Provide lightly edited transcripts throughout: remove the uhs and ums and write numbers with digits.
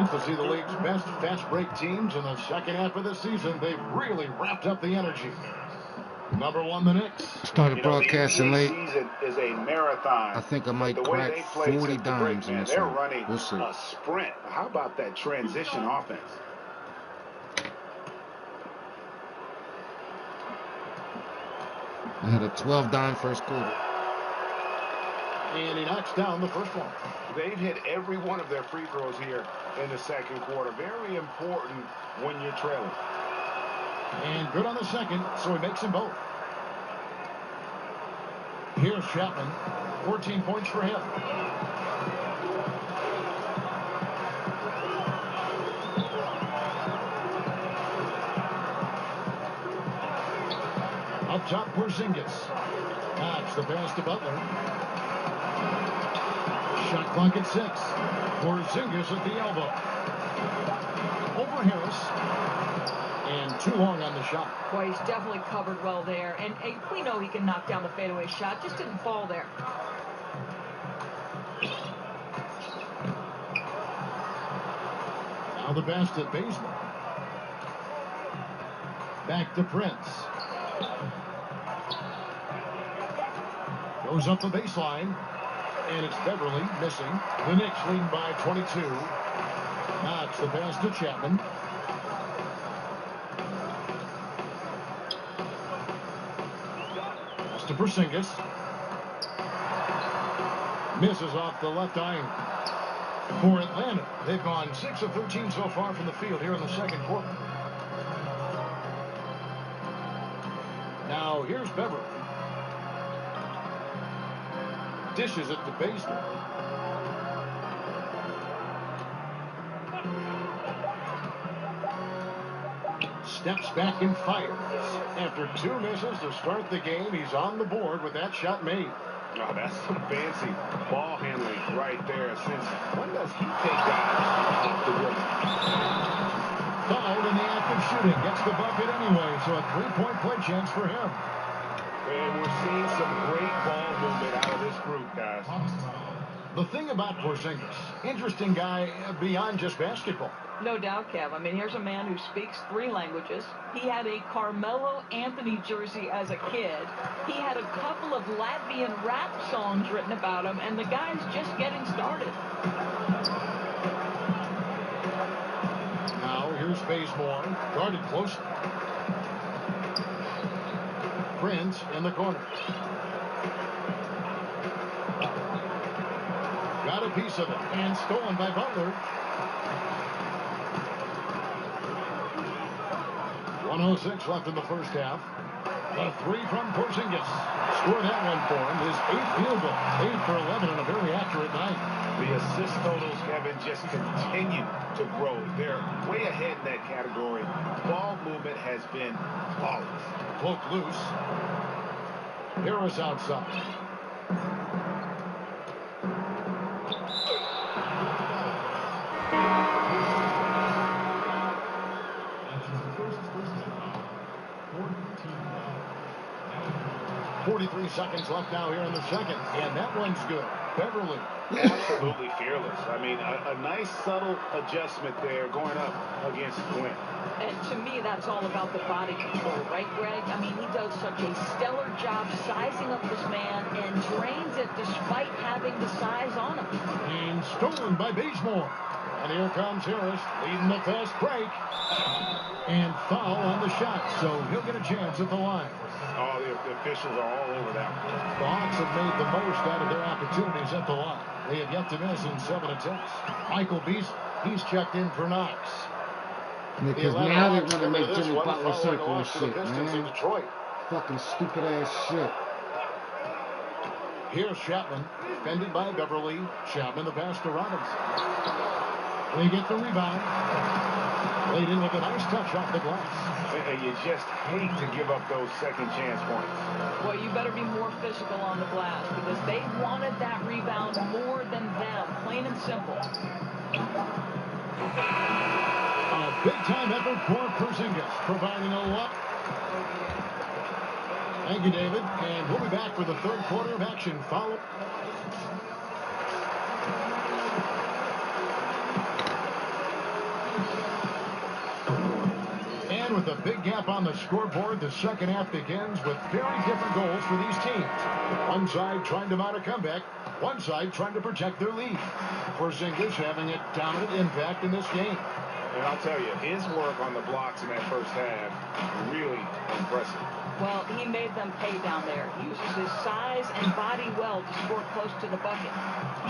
tough to see the league's best fast break teams in the second half of the season. They've really wrapped up the energy. Number 1, the Knicks. Started broadcasting late. Season is a marathon. I think I might crack 40 dimes in this they're one. running We'll see. a sprint. How about that transition offense? I had a 12-dime first quarter. And he knocks down the first one. They've hit every one of their free throws here in the second quarter. Very important when you're trailing. And good on the second, so he makes them both. Here's Chapman. 14 points for him. Up top, Porzingis. Knocks the pass to Butler. Shot clock at 6. Porzingis at the elbow. Over Harris. And too long on the shot. Boy, he's definitely covered well there. And we know he can knock down the fadeaway shot. Just didn't fall there. Now the pass to Bazemore. Back to Prince. Goes up the baseline. And it's Beverly missing. The Knicks lead by 22. Knocks the pass to Chapman. Pass to Porzingis. Misses off the left iron. For Atlanta, they've gone 6 of 13 so far from the field here in the second quarter. Now here's Beverly. Dishes it to Bazemore. Steps back and fires. After 2 misses to start the game, he's on the board with that shot made. Oh, that's some fancy ball handling right there. Since when does he take guys off the rim? Fouled in the act of shooting. Gets the bucket anyway, so a 3-point play chance for him. And we're seeing some great ball movement out of this group, guys. The thing about Porzingis, interesting guy beyond just basketball. No doubt, Kev. I mean, here's a man who speaks 3 languages. He had a Carmelo Anthony jersey as a kid. He had a couple of Latvian rap songs written about him, and the guy's just getting started. Now here's Bazemore, guarded closely. Prince in the corner. Got a piece of it and stolen by Butler. 1:06 left in the first half. A 3 from Porzingis. Scored that one for him. His 8th field goal. 8 for 11 on a very accurate night. The assist totals, Kevin, just continue to grow. They're way ahead in that category. Ball movement has been flawless. Cloak loose. Harris outside. .43 seconds left now here in the second, and that one's good. Beverly. Absolutely fearless. I mean, a nice subtle adjustment there going up against Quinn. And to me, that's all about the body control, right, Greg? I mean, he does such a stellar job sizing up this man and drains it despite having the size on him. And stolen by Bazemore. And here comes Harris, leading the fast break. And foul on the shot, so he'll get a chance at the line. Oh, the officials are all over that. The Hawks have made the most out of their opportunities at the line. They have yet to miss in 7 attempts. Michael Beasley, he's checked in for Knox. Because now they want to make Jimmy Butler circle and shit, man. Fucking stupid ass shit. Here's Chapman, defended by Beverly. Chapman the pass to Robinson. They get the rebound. Laid in with a nice touch off the glass. And you just hate to give up those second chance points. Well, you better be more physical on the glass because they wanted that rebound more than them, plain and simple. A big-time effort for Porzingis, providing a lot. Thank you, David. And we'll be back for the third quarter of action. Follow. with a big gap on the scoreboard, the second half begins with very different goals for these teams. One side trying to mount a comeback, one side trying to protect their lead. Porzingis having a dominant impact in this game. And I'll tell you, his work on the blocks in that first half, really impressive. Well, he made them pay down there. He uses his size and body well to score close to the bucket.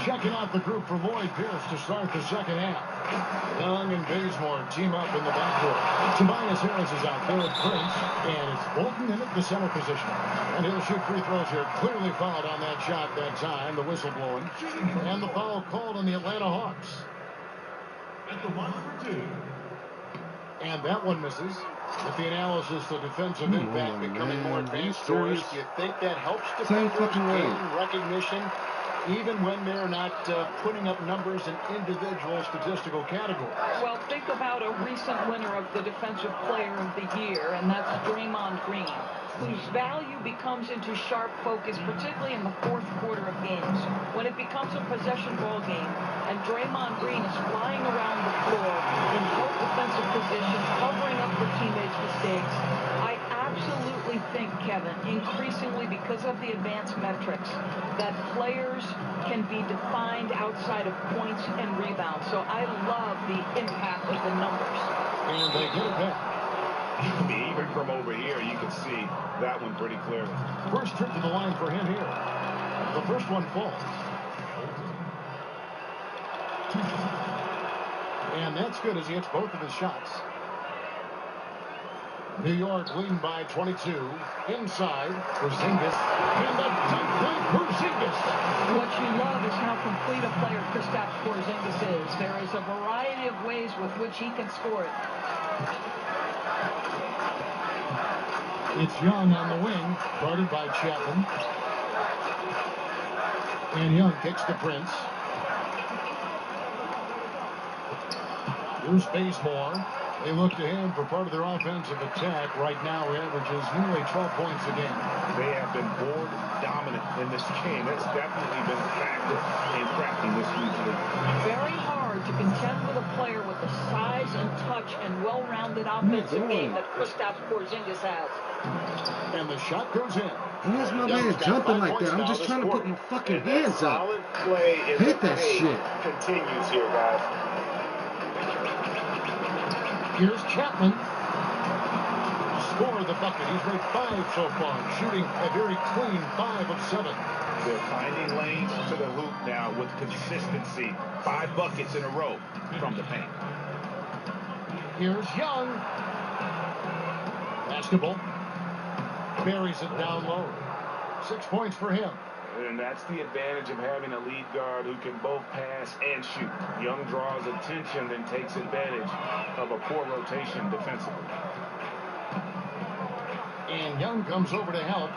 Checking out the group for Lloyd Pierce to start the second half. Young and Bazemore team up in the backcourt. Tobias Harris is out there with Prince, and it's Bolton in at the center position. And he'll shoot free throws here. Clearly fouled on that shot that time, the whistle blowing. And the foul called on the Atlanta Hawks. At the line for 2. And that one misses. With the analysis, the defensive impact becoming more advanced. Doris, do you think that helps defenders gain recognition, even when they're not putting up numbers in individual statistical categories? Well, think about a recent winner of the Defensive Player of the Year, and that's Draymond Green, whose value becomes into sharp focus, particularly in the fourth quarter of games, when it becomes a possession ball game, and Draymond Green is flying around the floor in both defensive positions, covering up for teammates' mistakes. I absolutely think, Kevin, increasingly because of the advanced metrics, that players can be defined outside of points and rebounds. So I love the impact of the numbers. And they get it back. Even from over here, you can see that one pretty clearly. First trip to the line for him here. The first one falls. And that's good as he hits both of his shots. New York leading by 22. Inside, Porzingis. And the dunk by Porzingis. What you love is how complete a player Kristaps Porzingis is. There is a variety of ways with which he can score it. It's Young on the wing, guarded by Chapman. And Young kicks to Prince. Here's Bazemore. They look to him for part of their offensive attack. Right now, he averages nearly 12 points a game. They have been board dominant in this game. That's definitely been a factor in crafting this huge lead. Very hard to contend with a player with the size and touch and well-rounded offensive game that Kristaps Porzingis has. And the shot goes in. Where's my man jumping like that? I'm just trying to put my fucking hands up. Solid play in Hit that shit. Continues here, guys. Here's Chapman. Score the bucket. He's made 5 so far, shooting a very clean 5 of 7. They're finding lanes to the hoop now with consistency. 5 buckets in a row from the paint. Here's Young. Basketball. Buries it down low. 6 points for him. And that's the advantage of having a lead guard who can both pass and shoot. Young draws attention and takes advantage of a poor rotation defensively. And Young comes over to help.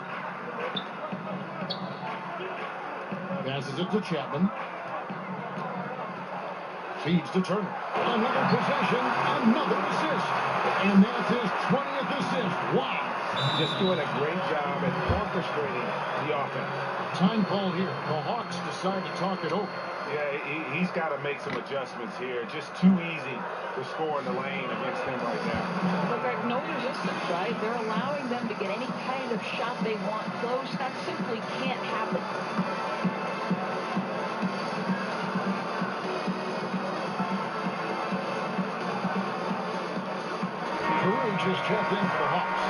Passes it to Chapman. Feeds to Turner. Another possession, another assist. And that's his 20th assist. Wow. Just doing a great job at orchestrating the offense. Time call here. The Hawks decide to talk it over. Yeah, he's got to make some adjustments here. Just too easy to score in the lane against him right now. But there's no resistance, right? They're allowing them to get any kind of shot they want close. That simply can't happen. Peru just checked in for the Hawks.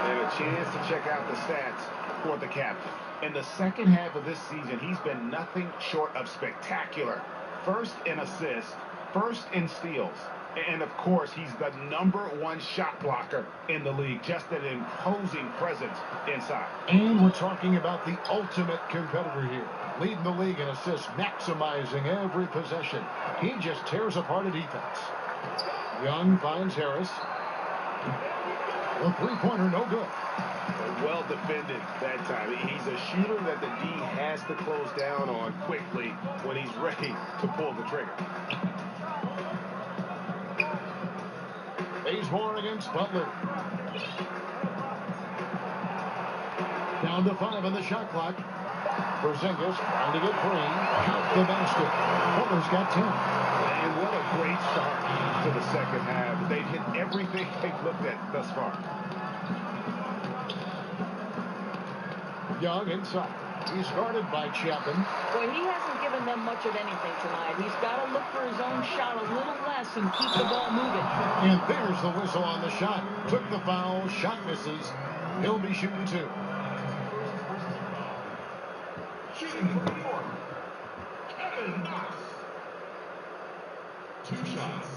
And a chance to check out the stats for the captain. In the second half of this season, he's been nothing short of spectacular. First in assists, first in steals, and of course, he's the #1 shot blocker in the league. Just an imposing presence inside. And we're talking about the ultimate competitor here. Leading the league in assists, maximizing every possession. He just tears apart a defense. Young finds Harris. The three-pointer, no good. Well defended that time. He's a shooter that the D has to close down on quickly when he's ready to pull the trigger. Bazemore against Butler. Down to 5 on the shot clock. Porzingis trying to get free. Out the basket. Butler's got 10. And what a great start to the second half. They've hit everything they've looked at thus far. Young inside. He's guarded by Chapman. Boy, he hasn't given them much of anything tonight. He's got to look for his own shot a little less and keep the ball moving. And there's the whistle on the shot. Took the foul. Shot misses. He'll be shooting two. Shooting for New York, Kevin Knox. 2 shots.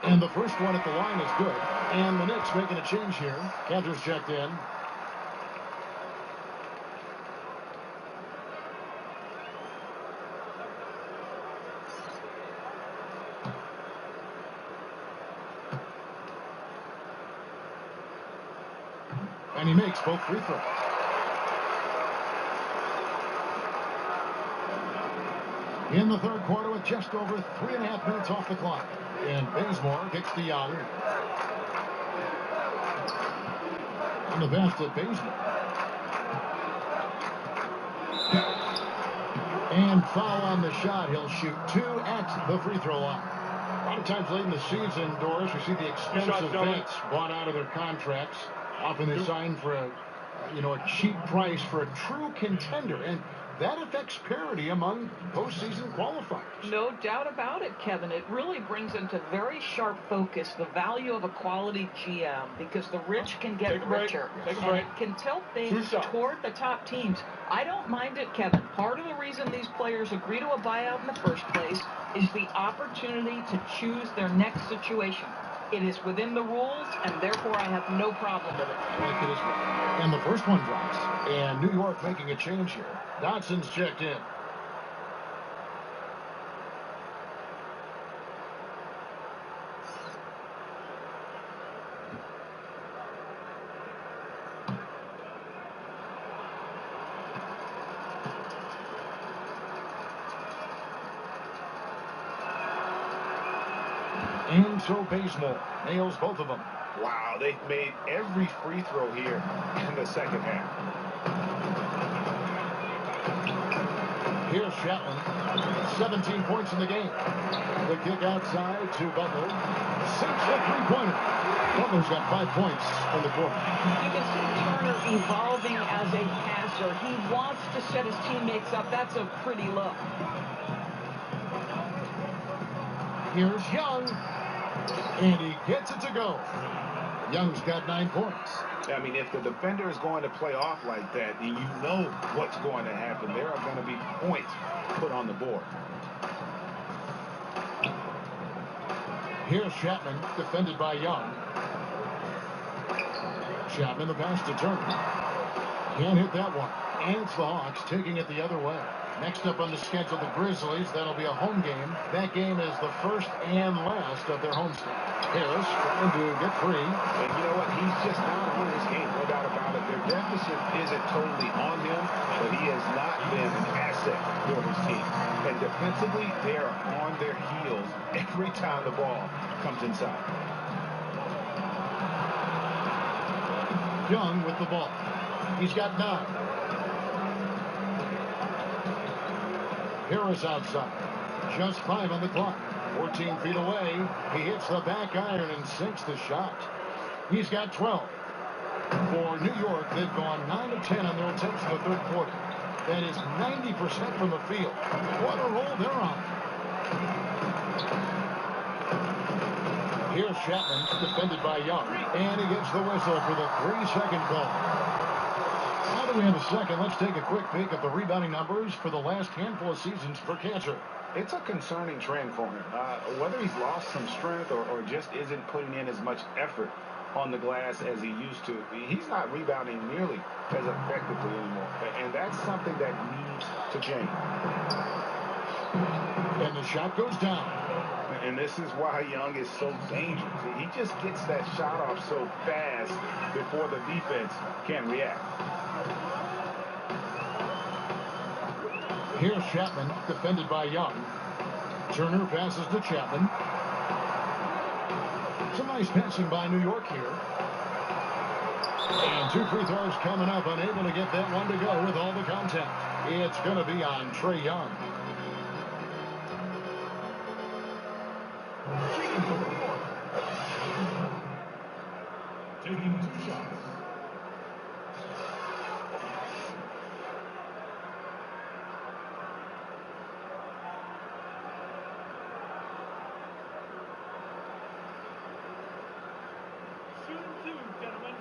And the first one at the line is good. And the Knicks making a change here. Cantor's checked in. And he makes both free throws. In the third quarter with just over 3.5 minutes off the clock. And Bazemore kicks to Young. And the pass to Bazemore. And foul on the shot. He'll shoot 2 at the free throw line. A lot of times late in the season, Doris, we see the expensive vets bought out of their contracts. Often they sign for a cheap price for a true contender. And that affects parity among postseason qualifiers. No doubt about it, Kevin. It really brings into very sharp focus the value of a quality GM, because the rich can get richer. And it can tilt things toward the top teams. I don't mind it, Kevin. Part of the reason these players agree to a buyout in the first place is the opportunity to choose their next situation. It is within the rules, and therefore I have no problem with it. I like it as well. And the first one drops. And New York making a change here. Dotson's checked in. And so Bazemore nails both of them. Wow, they've made every free throw here in the second half. Here's Chapman. 17 points in the game. The kick outside to Butler. 6 a three-pointer. Butler's got 5 points in the quarter. You can see Turner evolving as a passer. He wants to set his teammates up. That's a pretty look. Here's Young. And he gets it to go. Young's got 9 points. I mean, if the defender is going to play off like that, then you know what's going to happen. There are going to be points put on the board. Here's Chapman, defended by Young. Chapman, the pass to Turner. Can't hit that one. And it's the Hawks taking it the other way. Next up on the schedule, the Grizzlies. That'll be a home game. That game is the first and last of their homestand. Harris trying to get free. And you know what? He's just not on his game, no doubt about it. Their deficit isn't totally on him, but he has not been an asset for his team. And defensively, they are on their heels every time the ball comes inside. Young with the ball. He's got 9. Harris outside. Just 5 on the clock. 14 feet away. He hits the back iron and sinks the shot. He's got 12. For New York, they've gone 9 of 10 on their attempts in the third quarter. That is 90% from the field. What a roll they're on. Here's Chapman, defended by Young. And he gets the whistle for the 3-second call. Now that we have a second, let's take a quick peek at the rebounding numbers for the last handful of seasons for Cantor. It's a concerning trend for him. Whether he's lost some strength or just isn't putting in as much effort on the glass as he used to, he's not rebounding nearly as effectively anymore. And that's something that needs to change. And the shot goes down. And this is why Young is so dangerous. He just gets that shot off so fast before the defense can react. Here's Chapman, defended by Young. Turner passes to Chapman. Nice passing by New York here. And 2 free throws coming up, unable to get that one to go with all the contact. It's going to be on Trae Young. Taking 2 shots. Gentlemen.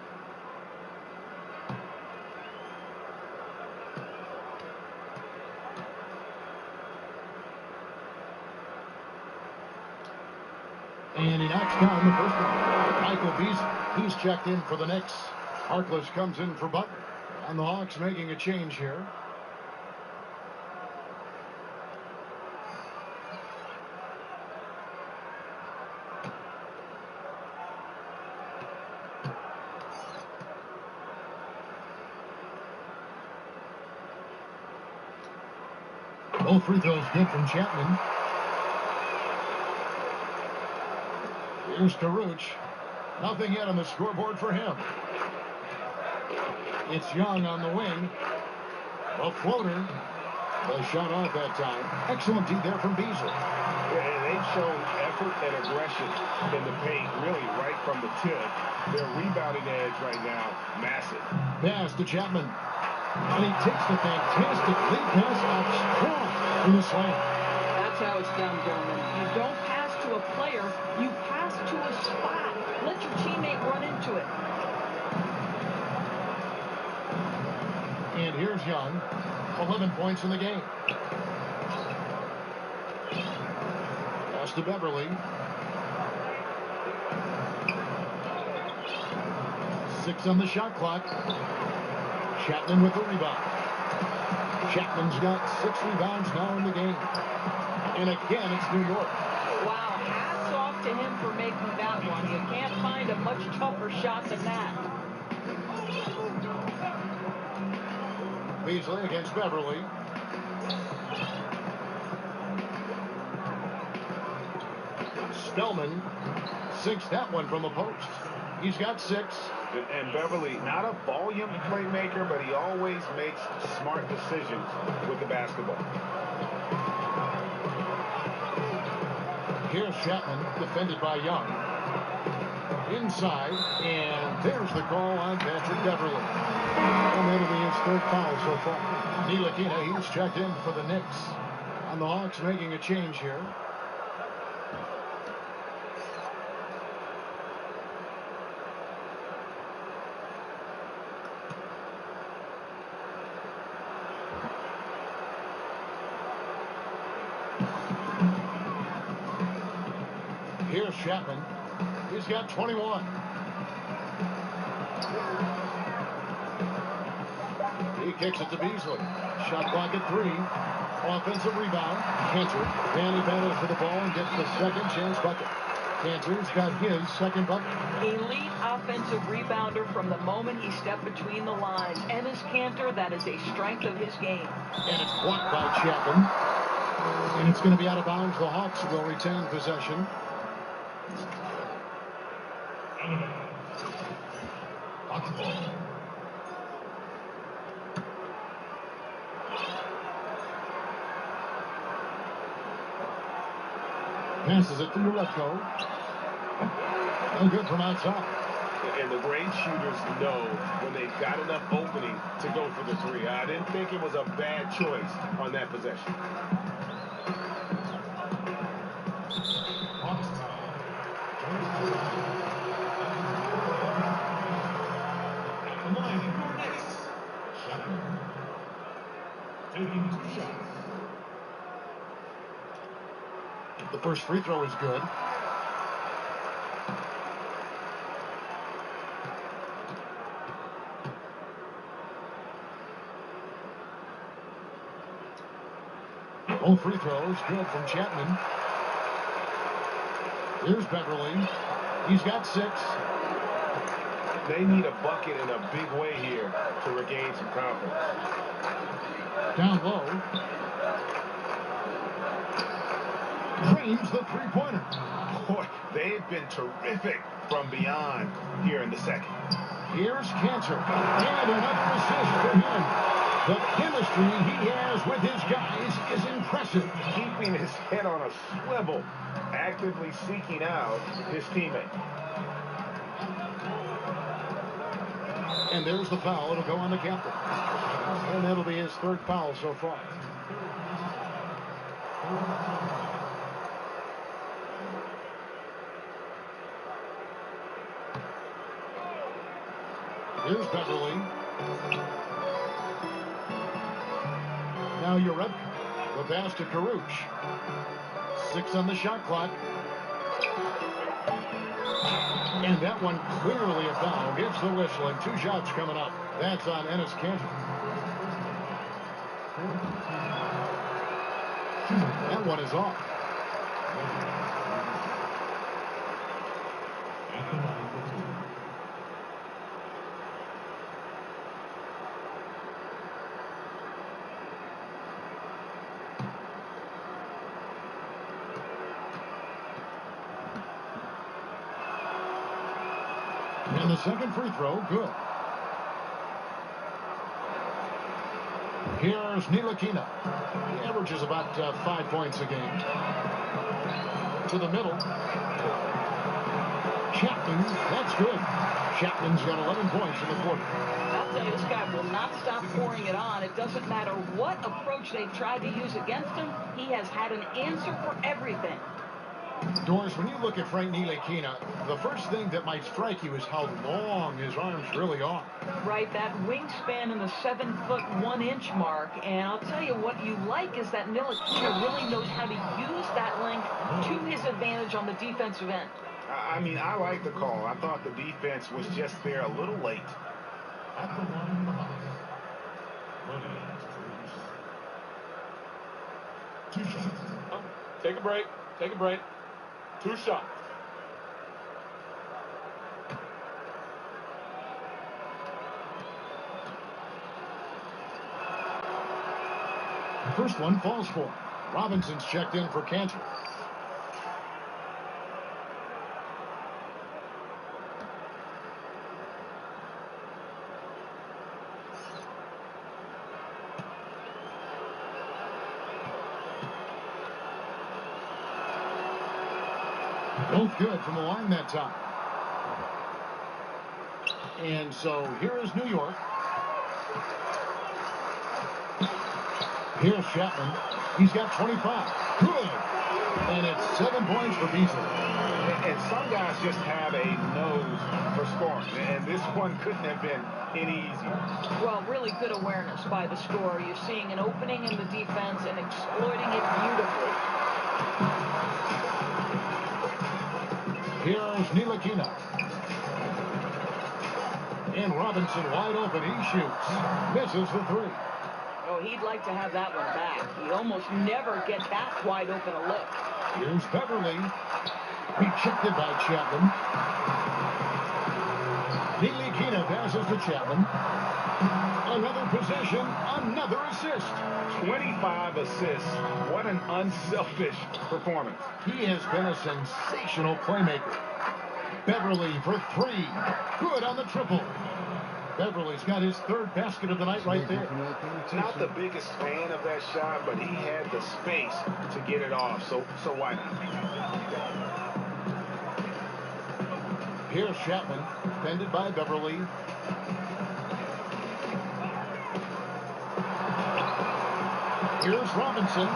And he knocks down the first one. Michael Beasley, he's checked in for the Knicks. Harkless comes in for Butler. And the Hawks making a change here. Both free throws good from Chapman. Here's Karuch. Nothing yet on the scoreboard for him. It's Young on the wing. A floater. The shot off that time. Excellent D there from Beasley. Yeah, and they've shown effort and aggression in the paint, really right from the tip. Their rebounding edge right now, massive. Pass to Chapman. And he takes the fantastic lead pass out strong in the slam. That's how it's done, gentlemen. You don't pass to a player, you pass to a spot. Let your teammate run into it. And here's Young. 11 points in the game. Pass to Beverly. 6 on the shot clock. Chapman with the rebound. Chapman's got 6 rebounds now in the game. And again, it's New York. Wow, hats off to him for making that one. You can't find a much tougher shot than that. Beasley against Beverly. Spellman sinks that one from the post. He's got 6. And Beverly, not a volume playmaker, but he always makes smart decisions with the basketball. Here's Chapman, defended by Young. Inside, and there's the call on Patrick Beverly. And that'll be his 3rd foul so far. Ntilikina, he's checked in for the Knicks. And the Hawks making a change here. Here's Chapman. He's got 21. He kicks it to Beasley. Shot clock at 3. Offensive rebound. Cantor. And he battles for the ball and gets the second chance bucket. Cantor's got his second bucket. Elite offensive rebounder from the moment he stepped between the lines. Enes Kanter, that is a strength of his game. And it's blocked by Chapman. And it's going to be out of bounds. The Hawks will retain possession. Passes it to Ulecko. No good from outside. And the great shooters know when they've got enough opening to go for the 3. I didn't think it was a bad choice on that possession. Taking 2 shots. The first free throw is good. Both free throws good from Chapman. Here's Beverly. He's got 6. They need a bucket in a big way here to regain some confidence. Down low. Drains the three-pointer. Boy, they've been terrific from beyond here in the second. Here's Cantor, and another assist for him. The chemistry he has with his guys is impressive. Keeping his head on a swivel, actively seeking out his teammate. And there's the foul. It'll go on the captain. And that'll be his third foul so far. Here's Beverly. Now Urep. The pass to Karuch. 6 on the shot clock. And that one clearly a foul. Gives the whistle, and 2 shots coming up. That's on Enes Kanter. That one is off. And the second free throw, good. Here's Ntilikina. He averages about 5 points a game. To the middle. Chapman, that's good. Chapman's got 11 points in the quarter. I'll tell you, this guy will not stop pouring it on. It doesn't matter what approach they've tried to use against him. He has had an answer for everything. Doris, when you look at Frank Ntilikina, the first thing that might strike you is how long his arms really are. Right, that wingspan in the 7'1" mark. And I'll tell you what you like is that Ntilikina really knows how to use that length to his advantage on the defensive end. I mean, I like the call. I thought the defense was just there a little late. At the line, Bruce. 2 shots. Take a break. Take a break. 2 shots. The first one falls for him. Robinson's checked in for Cantor. Both good from the line that time. And so here is New York. Here's Chapman. He's got 25. Good. And it's 7 points for Beasley. And some guys just have a nose for scoring. And this one couldn't have been any easier. Well, really good awareness by the scorer. You're seeing an opening in the defense and exploiting it beautifully. Here's Ntilikina. And Robinson wide open. He shoots. Misses the 3. Oh, he'd like to have that one back. He almost never gets that wide open a look. Here's Beverly. Rejected by Chapman. Ntilikina passes to Chapman. Another possession. Another assist. 25 assists. What an unselfish performance. He has been a sensational playmaker. Beverly for 3. Good on the triple. Beverly's got his 3rd basket of the night right there. Not the biggest fan of that shot, but he had the space to get it off, so why not? Here's Chapman, defended by Beverly. Here's Robinson,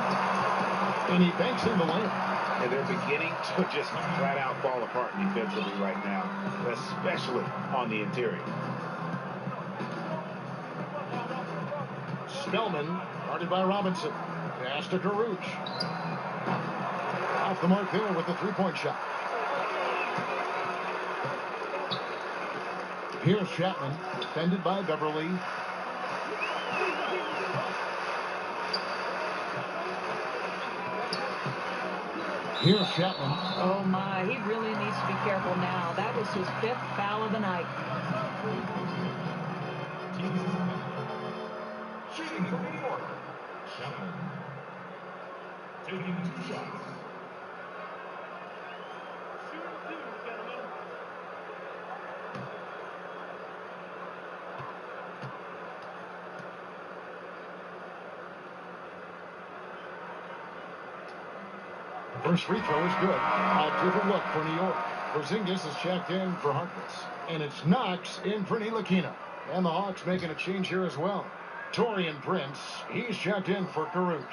and he banks in the lane. And they're beginning to just flat out fall apart defensively right now, especially on the interior. Spellman, guarded by Robinson. Pass to Karuch. Off the mark there with the 3-point shot. Here's Chapman, defended by Beverly. Here's Chapman. Oh, my. He really needs to be careful now. That was his 5th foul of the night. Shooting from New York. Chapman. Taking 2 shots. First free throw is good. A different look for New York. Porzingis is checked in for Harkless. And it's Knox in for Ntilikina. And the Hawks making a change here as well. Taurean Prince, he's checked in for Caruch.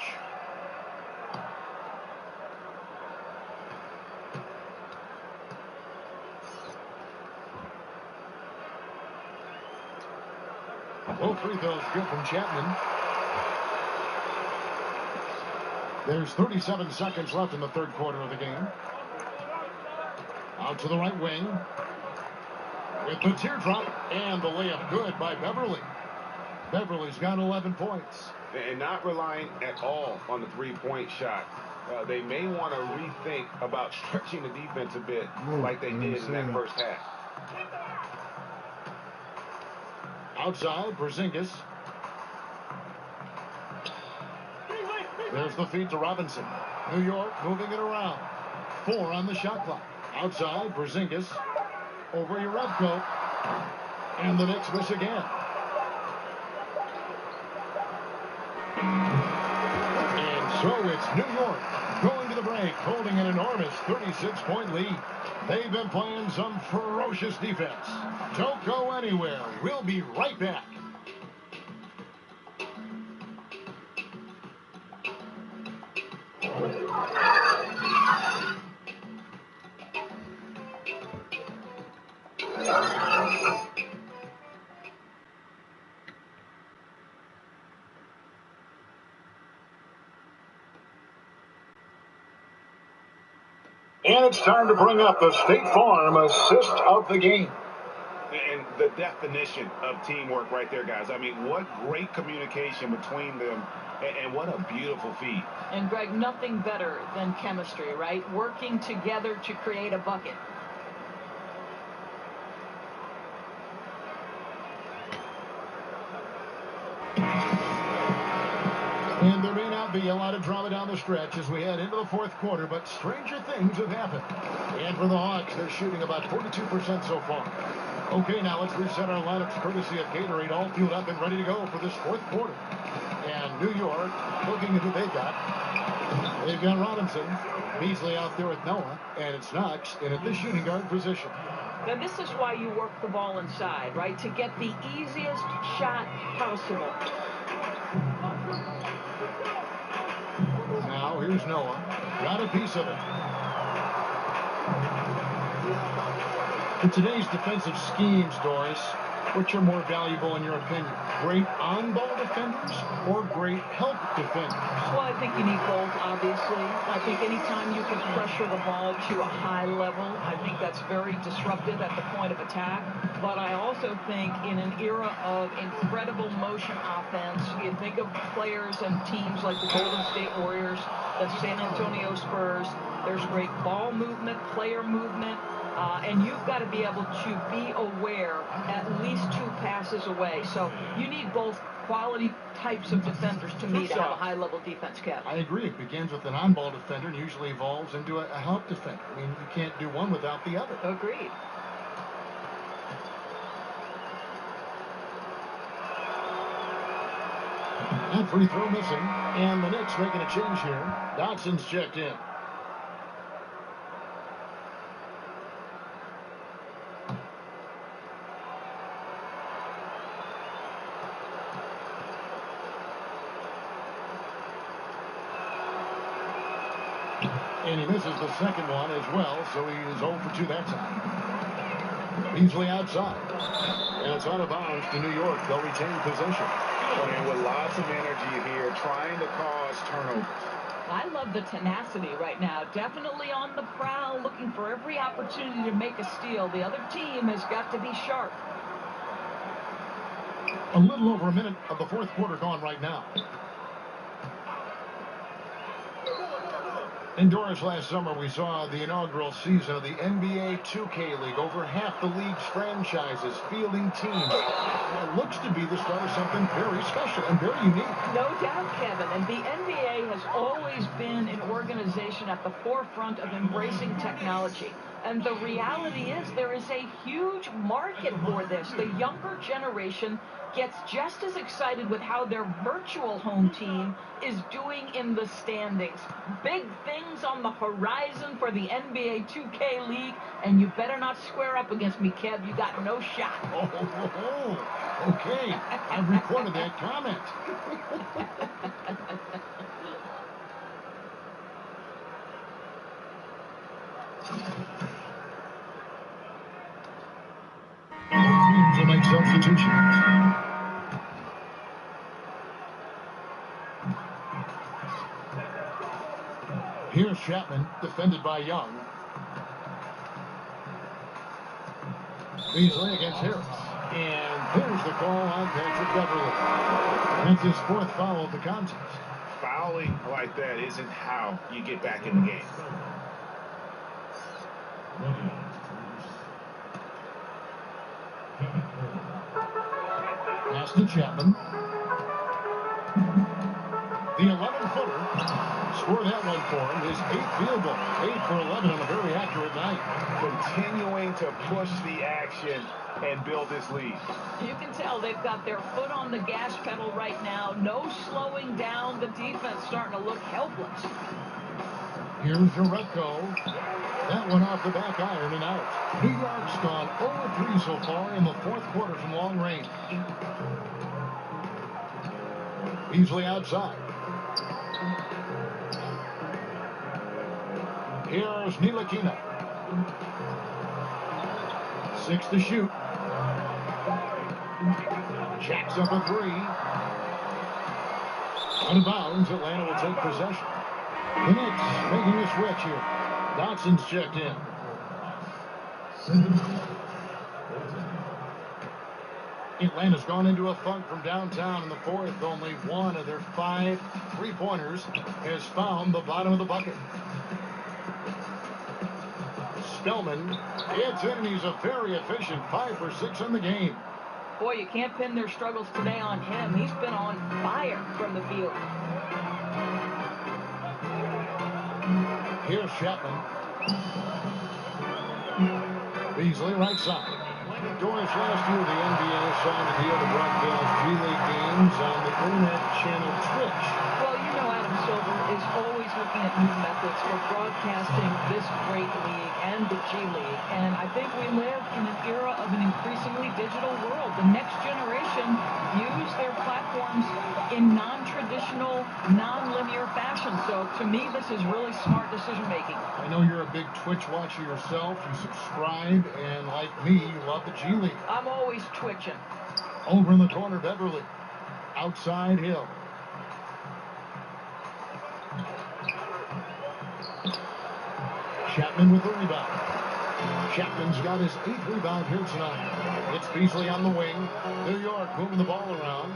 Both free throws good from Chapman. There's 37 seconds left in the third quarter of the game. Out to the right wing. With the teardrop and the layup good by Beverly. Beverly's got 11 points. And not relying at all on the three-point shot. They may want to rethink about stretching the defense a bit like they did in that first half. Outside, Porzingis. There's the feed to Robinson. New York moving it around. 4 on the shot clock. Outside, Porzingis. Over Urevko. And the Knicks miss again. And so it's New York going to the break, holding an enormous 36-point lead. They've been playing some ferocious defense. Don't go anywhere. We'll be right back. And it's time to bring up the State Farm assist of the game. And the definition of teamwork right there, guys. I mean, what great communication between them, and what a beautiful feed. And, Greg, nothing better than chemistry, right? Working together to create a bucket. And there may not be a lot of drama down the stretch as we head into the fourth quarter, but stranger things have happened. And for the Hawks, they're shooting about 42% so far. Okay, now let's reset our lineups courtesy of Gatorade, all fueled up and ready to go for this fourth quarter. And New York, looking at who they got. They've got Robinson, Beasley out there with Noah, and it's Knox in at the shooting guard position. Now, this is why you work the ball inside, right? To get the easiest shot possible. Now, here's Noah. Got a piece of it. In today's defensive schemes, Doris, which are more valuable in your opinion? Great on-ball defenders or great help defenders? Well, I think you need both, obviously. I think anytime you can pressure the ball to a high level, I think that's very disruptive at the point of attack. But I also think in an era of incredible motion offense, you think of players and teams like the Golden State Warriors, the San Antonio Spurs, there's great ball movement, player movement. And you've got to be able to be aware at least 2 passes away. So you need both quality types of defenders to me to have a high-level defense, Kev. I agree. It begins with an on-ball defender and usually evolves into a help defender. I mean, you can't do one without the other. Agreed. That free throw missing. And the Knicks making a change here. Dotson's checked in. And he misses the second one as well, so he is 0 for 2 that time. Beasley outside. And it's out of bounds to New York. They'll retain possession. And with lots of energy here, trying to cause turnovers. I love the tenacity right now. Definitely on the prowl, looking for every opportunity to make a steal. The other team has got to be sharp. A little over a minute of the fourth quarter gone right now. In Doris, last summer, we saw the inaugural season of the NBA 2K League. Over half the league's franchises fielding teams. It looks to be the start of something very special and very unique. No doubt, Kevin. And the NBA has always been an organization at the forefront of embracing technology. And the reality is there is a huge huge market for this. The younger generation gets just as excited with how their virtual home team is doing in the standings. Big things on the horizon for the NBA 2K League, and you better not square up against me, Kev. You got no shot. Okay. I've recorded that comment. Teams will make substitutions. Here's Chapman, defended by Young. Beasley against Harris. And there's the call on Patrick Beverly. That's his fourth foul of the contest. Fouling like that isn't how you get back in the game. Pass to Chapman. The 11-footer scored that one for him. His 8th field goal. 8 for 11 on a very accurate night. Continuing to push the action and build this lead. You can tell they've got their foot on the gas pedal right now. No slowing down. The defense starting to look helpless. Here's Jaretko. That one off the back iron and out. New York's gone 0-3 so far in the fourth quarter from long range. Beasley outside. Here's Ntilikina. 6 to shoot. Jacks up a 3. Out of bounds, Atlanta will take possession. The Knicks making a switch here. Dotson's checked in. Atlanta's gone into a funk from downtown in the fourth. Only one of their 5 3-pointers has found the bottom of the bucket. Spellman gets in, and he's a very efficient 5 for 6 in the game. Boy, you can't pin their struggles today on him. He's been on fire from the field. Here's Chapman. Beasley right side. Doris, last year the NBA signed a deal to broadcast G-League games on the internet channel Twitch. Well, you know Adam Silver is always looking at new methods for broadcasting this great league and the G-League. And I think we live in an era of an increasingly digital world. The next generation use their platforms in non-traditional, non-linear fashion. So to me, this is really smart decision making. I know you're a big Twitch watcher yourself. You subscribe, and like me, you love the G-League. I'm always twitching. Over in the corner, Beverly. Outside Hill. Chapman with the rebound. Chapman's got his 8th rebound here tonight. It's Beasley on the wing. New York moving the ball around.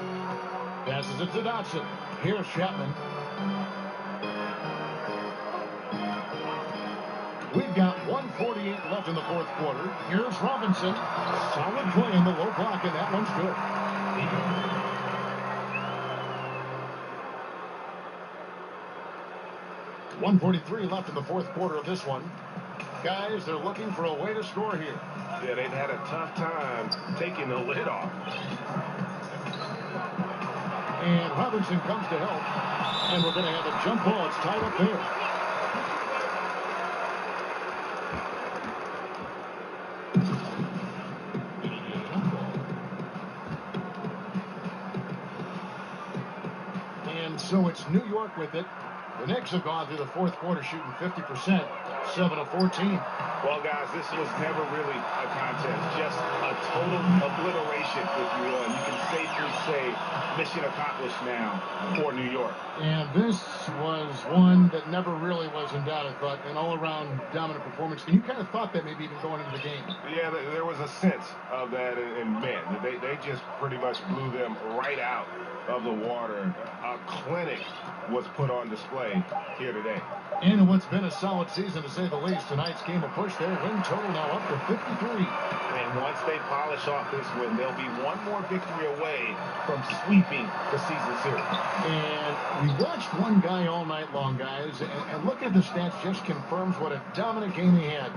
Passes it to Dotson. Here's Chapman. We've got 1:48 left in the fourth quarter. Here's Robinson. Solid play in the low block, and that one's good. 1:43 left in the fourth quarter of this one. Guys, they're looking for a way to score here. Yeah, they've had a tough time taking the lid off. And Robinson comes to help. And we're going to have a jump ball. It's tied up there. And so it's New York with it. The Knicks have gone through the fourth quarter shooting 50%, 7 of 14. Well, guys, this was never really a contest, just a total obliteration, if you will. And you can safely say mission accomplished now for New York. And this was one that never really was in doubt, I thought, an all-around dominant performance. And you kind of thought that maybe even going into the game. Yeah, there was a sense of that, and man, they just pretty much blew them right out of the water. A clinic was put on display here today. And in what's been a solid season, to say the least, tonight's game will push their win total now up to 53. And once they polish off this win, they'll be one more victory away from sweeping the season series. And we watched one guy all night long, guys, and look at the stats, just confirms what a dominant game he had.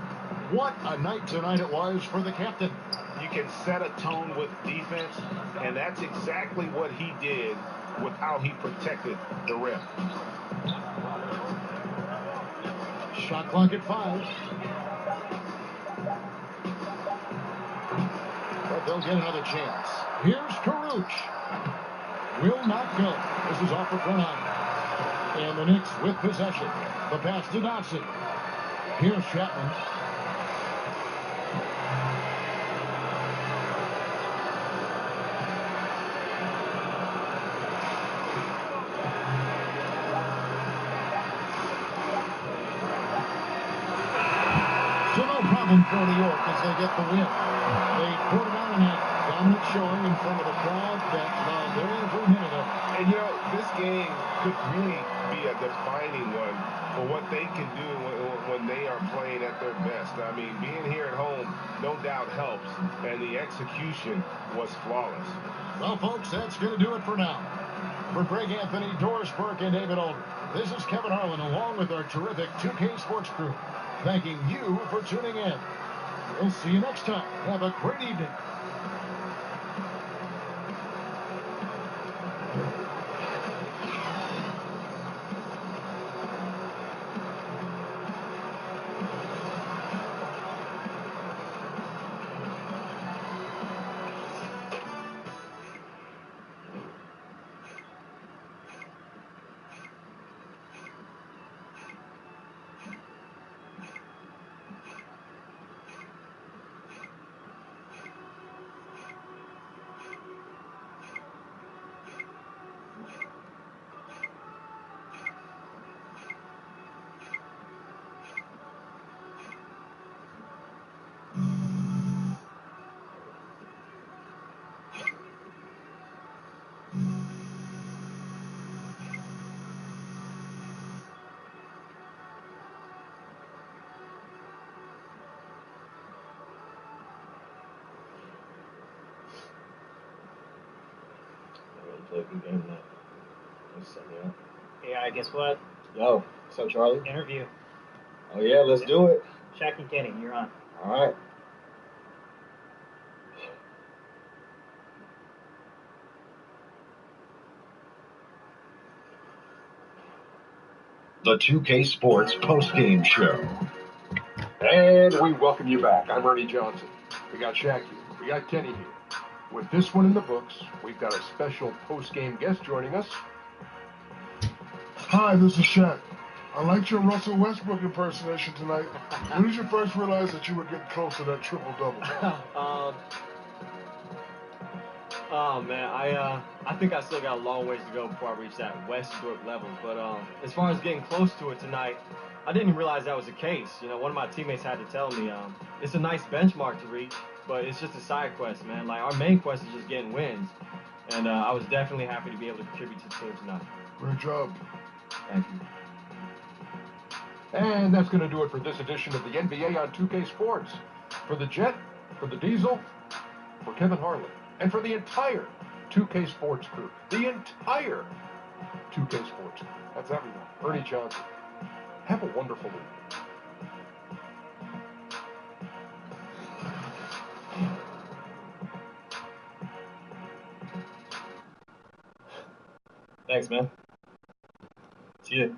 What a night tonight it was for the captain. You can set a tone with defense, and that's exactly what he did with how he protected the rim. Shot clock at 5. But they'll get another chance. Here's Karuch. Will not go. This is off the front line. And the Knicks with possession. The pass to Dotson. Here's Chapman. So no problem for New York as they get the win. They poured it on in that dominant showing in front of a crowd that loved every minute of it. And you know, this game could really be a defining one for what they can do when they are playing at their best. I mean, being here at home no doubt helps, and the execution was flawless. Well, folks, that's going to do it for now. For Greg Anthony, Doris Burke, and David Aldridge, this is Kevin Harlan along with our terrific 2K Sports crew, thanking you for tuning in. We'll see you next time. Have a great evening. Yeah, guess what? Yo, what's up, Charlie? Interview. Oh, yeah, let's do it. Shaq and Kenny, you're on. All right. The 2K Sports postgame show. And we welcome you back. I'm Ernie Johnson. We got Shaq here. We got Kenny here. With this one in the books, we've got a special post-game guest joining us. Hi, this is Shaq. I liked your Russell Westbrook impersonation tonight. When did you first realize that you were getting close to that triple-double? Oh man, I think I still got a long ways to go before I reach that Westbrook level. But as far as getting close to it tonight, I didn't realize that was the case. You know, one of my teammates had to tell me it's a nice benchmark to reach, but it's just a side quest, man. Like our main quest is just getting wins, and I was definitely happy to be able to contribute to the team tonight. Great job. Thank you. And that's going to do it for this edition of the NBA on 2K Sports. For the Jet, for the Diesel, for Kevin Harlan, and for the entire 2K Sports crew. The entire 2K Sports crew. That's everyone. Ernie Johnson. Have a wonderful evening. Thanks, man. See you.